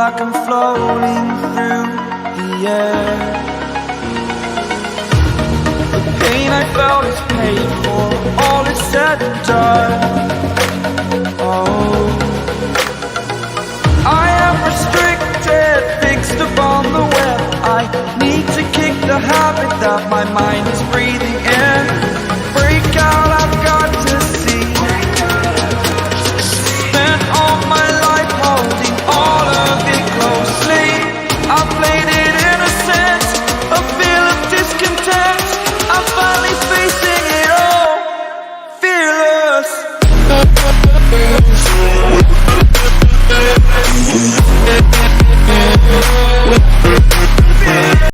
like I'm floating through the air. The pain I felt is paid for, all is said and done. Oh, I am restricted, fixed upon the web. I need to kick the habit that my mind is